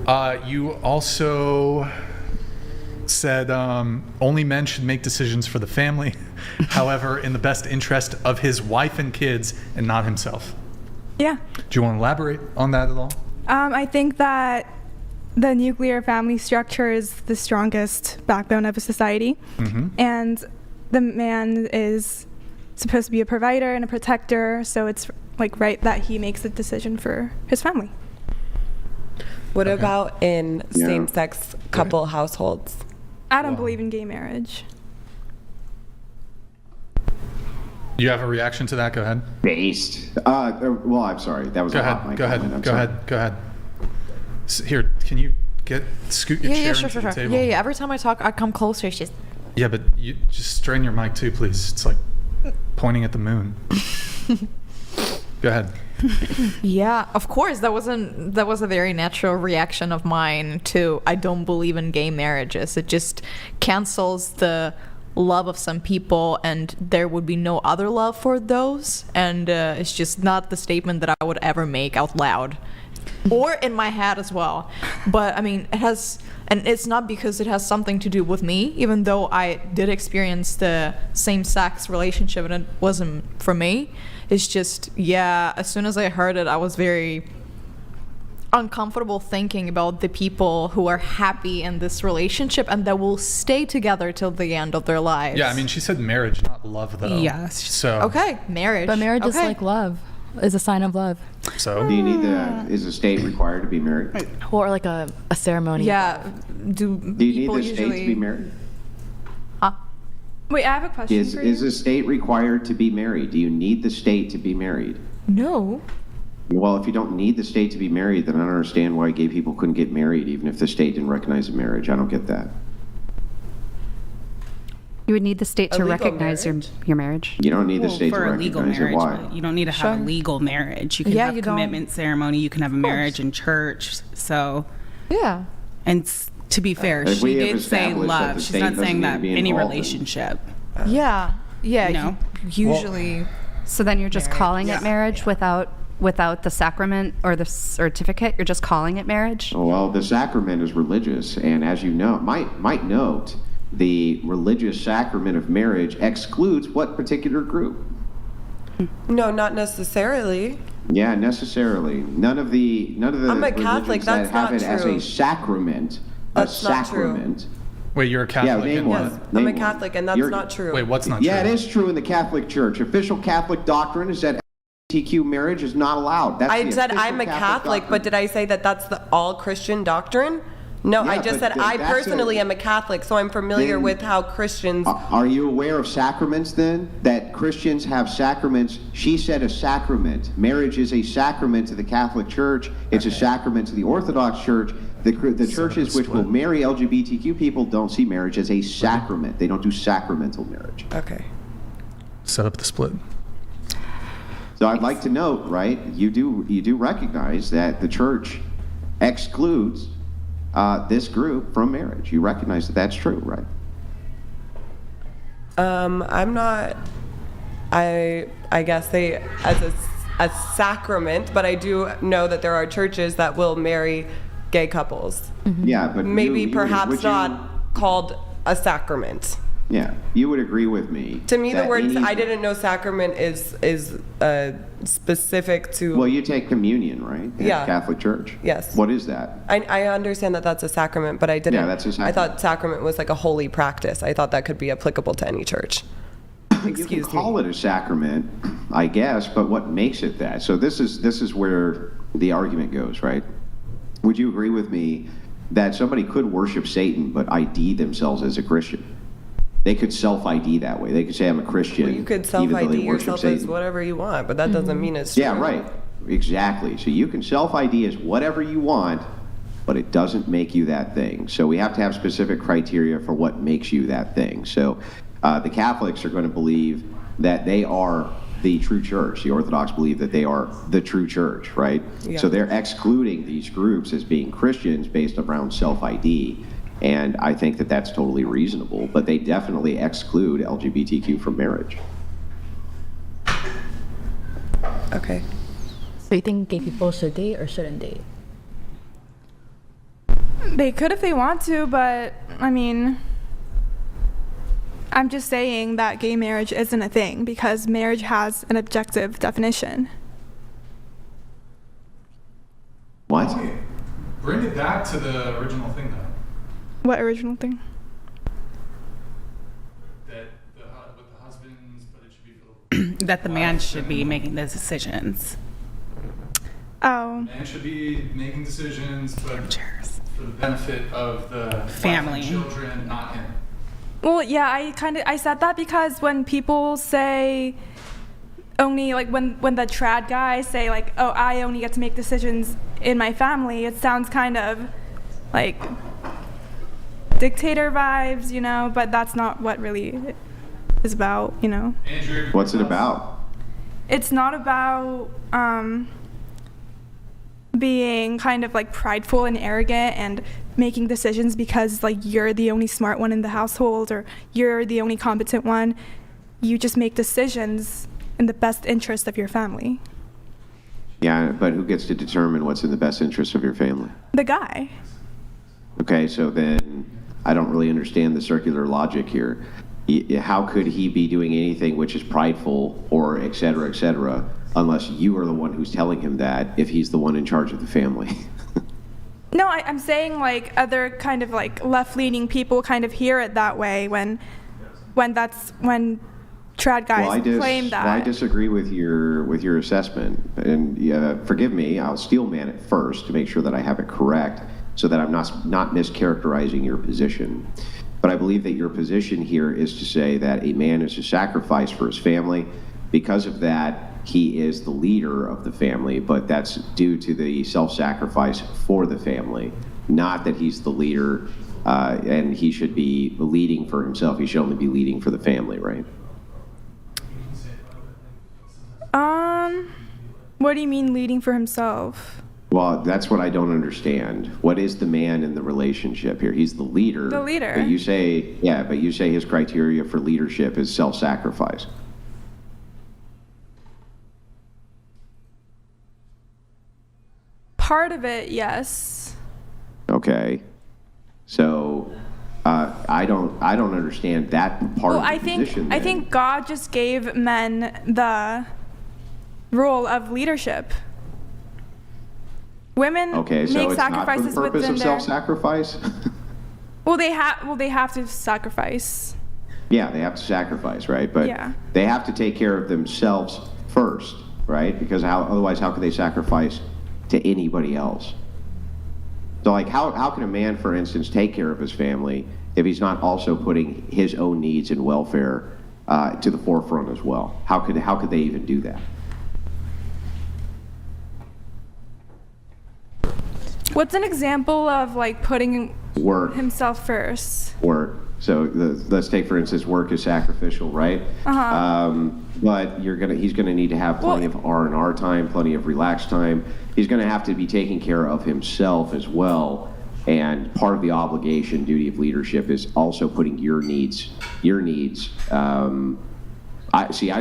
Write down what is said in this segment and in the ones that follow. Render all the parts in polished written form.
You also said only men should make decisions for the family, however, in the best interest of his wife and kids and not himself. Yeah. Do you want to elaborate on that at all? I think that the nuclear family structure is the strongest backbone of a society. Mm-hmm. And the man is supposed to be a provider and a protector, so it's like right that he makes a decision for his family. What about in same-sex couple households? I don't believe in gay marriage. You have a reaction to that? Go ahead. Based. Well, I'm sorry. That was Go a hot ahead. mic Go comment. ahead. I'm Go sorry. ahead. Go ahead. Here, can you scoot your chair into the table? Yeah. Every time I talk, I come closer. She's. Yeah, but you just strain your mic too, please. It's like pointing at the moon. Go ahead. Yeah, of course. That was a very natural reaction of mine to I don't believe in gay marriages. It just cancels the love of some people, and there would be no other love for those. And it's just not the statement that I would ever make out loud, or in my head as well. But I mean, it has, and it's not because it has something to do with me, even though I did experience the same-sex relationship and it wasn't for me. It's just, as soon as I heard it, I was very uncomfortable thinking about the people who are happy in this relationship and that will stay together till the end of their lives. Yeah, I mean, she said marriage, not love, though. Yes. So. Okay, marriage. But marriage is like love, is a sign of love. So. Do you need is the state required to be married? Or like a ceremony. Yeah. Do you people need the state to be married? Wait, I have a question for you. Is the state required to be married? Do you need the state to be married? No. Well, if you don't need the state to be married, then I don't understand why gay people couldn't get married even if the state didn't recognize a marriage. I don't get that. You would need the state to recognize your marriage. You don't need the state to for a legal recognize it. marriage. Why? You don't need to have a legal marriage. You can have a commitment ceremony. You can have a marriage in church. So, yeah. And to be fair, she did say love. She's not saying that any relationship. Yeah. No. Usually. So then you're just calling it marriage without the sacrament or the certificate. You're just calling it marriage. Well, the sacrament is religious, and as you know, might note, the religious sacrament of marriage excludes what particular group? No, not necessarily. Yeah, necessarily. None of the I'm a Catholic, religions that's that have not it as true. a sacrament. That's not true. Wait, you're a Catholic? Yeah, name one. Yes, I'm a Name one. Catholic, and that's not true. Wait, what's not true? Yeah, it is true in the Catholic Church. Official Catholic doctrine is that LGBTQ marriage is not allowed. That's I the said official I'm a Catholic, doctrine. but did I say that that's the all Christian doctrine? No, Yeah, I just but said I that's personally am a Catholic, so I'm familiar Then- with how Christians. Are you aware of sacraments then? That Christians have sacraments? She said a sacrament. Marriage is a sacrament to the Catholic Church. It's a sacrament to the Orthodox Church. The churches which will marry LGBTQ people don't see marriage as a sacrament. They don't do sacramental marriage. Okay. Set up the split. So I'd like to note, right, you do recognize that the church excludes this group from marriage. You recognize that that's true, right? I'm not. I guess they as a sacrament, but I do know that there are churches that will marry gay couples. Mm-hmm. Yeah, but maybe perhaps not called a sacrament. Yeah, you would agree with me. To me, the that word any- I didn't know sacrament is specific to. Well, you take communion, right? In the Yeah. Catholic Church. Yes. What is that? I understand that that's a sacrament, but I didn't. Yeah, that's a sacrament. I thought sacrament was like a holy practice. I thought that could be applicable to any church. You can call it a sacrament, I guess, but what makes it that? So this is where the argument goes, right? Would you agree with me that somebody could worship Satan but ID themselves as a Christian? They could self-ID that way. They could say, I'm a Christian. Well, you could even though they self-ID worship yourself as Satan. whatever you want, but that doesn't mean it's true. Yeah, right. Exactly. So you can self-ID as whatever you want, but it doesn't make you that thing. So we have to have specific criteria for what makes you that thing. So the Catholics are going to believe that they are the true church. The Orthodox believe that they are the true church, right? Yeah. So they're excluding these groups as being Christians based around self-ID. And I think that that's totally reasonable, but they definitely exclude LGBTQ from marriage. Okay. So you think gay people should date or shouldn't date? They could if they want to, but I mean, I'm just saying that gay marriage isn't a thing because marriage has an objective definition. What? Bring it back to the original thing, though. What original thing? That with the husbands, but it should be for the That the man should be making those decisions. Oh. man should be making decisions, but Cheers. for the benefit of the Family. wife and children, not him. Well, yeah, I said that because when people say only, like when the trad guys say like, oh, I only get to make decisions in my family, it sounds kind of like dictator vibes, you know, but that's not what really is about, you know. Andrew, What's it about? It's not about being kind of like prideful and arrogant and making decisions because like you're the only smart one in the household or you're the only competent one. You just make decisions in the best interest of your family. Yeah, but who gets to determine what's in the best interest of your family? The guy. Okay, so then I don't really understand the circular logic here. How could he be doing anything which is prideful or et cetera, unless you are the one who's telling him that if he's the one in charge of the family? No, I'm saying like other kind of like left-leaning people kind of hear it that way when trad guys claim that. Well, I disagree with your assessment, and forgive me. I'll steel man it first to make sure that I have it correct, so that I'm not mischaracterizing your position. But I believe that your position here is to say that a man is a sacrifice for his family. Because of that, he is the leader of the family, but that's due to the self-sacrifice for the family, not that he's the leader and he should be leading for himself. He should only be leading for the family, right? What do you mean leading for himself? Well, that's what I don't understand. What is the man in the relationship here? He's the leader. The leader. But you say his criteria for leadership is self-sacrifice. Part of it, yes. Okay. So I don't understand that part of the position. I think God just gave men the role of leadership. Women Okay, so make it's sacrifices not for the purpose within of their. self-sacrifice? Well, they have to sacrifice. Yeah, they have to sacrifice, right? But Yeah. they have to take care of themselves first, right? Because otherwise, how could they sacrifice to anybody else? So, like, how can a man, for instance, take care of his family if he's not also putting his own needs and welfare to the forefront as well? How could they even do that? What's an example of like putting Work. himself first? Work. So let's take, for instance, work is sacrificial, right? But he's gonna need to have plenty of R&R time, plenty of relaxed time. He's gonna have to be taking care of himself as well. And part of the obligation, duty of leadership is also putting your needs. I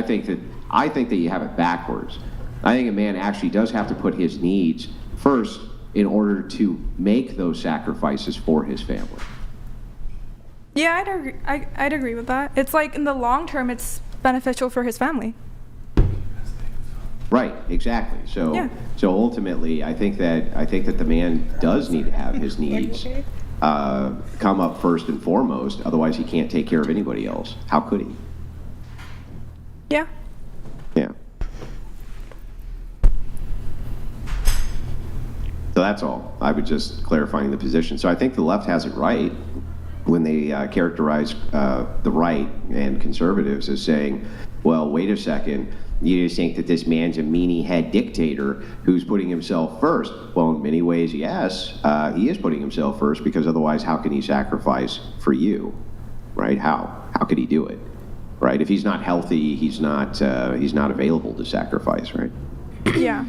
think that you have it backwards. I think a man actually does have to put his needs first in order to make those sacrifices for his family. Yeah, I'd agree with that. It's like in the long term, it's beneficial for his family. Right, exactly. So, Yeah. so ultimately, I think that the man does need to have his needs come up first and foremost. Otherwise, he can't take care of anybody else. How could he? Yeah. Yeah. So that's all. I was just clarifying the position. So I think the left has it right when they characterize the right and conservatives as saying, well, wait a second, you just think that this man's a meanie head dictator who's putting himself first. Well, in many ways, yes, he is putting himself first, because otherwise how can he sacrifice for you, right? How could he do it, right? If he's not healthy, he's not available to sacrifice, right? Yeah.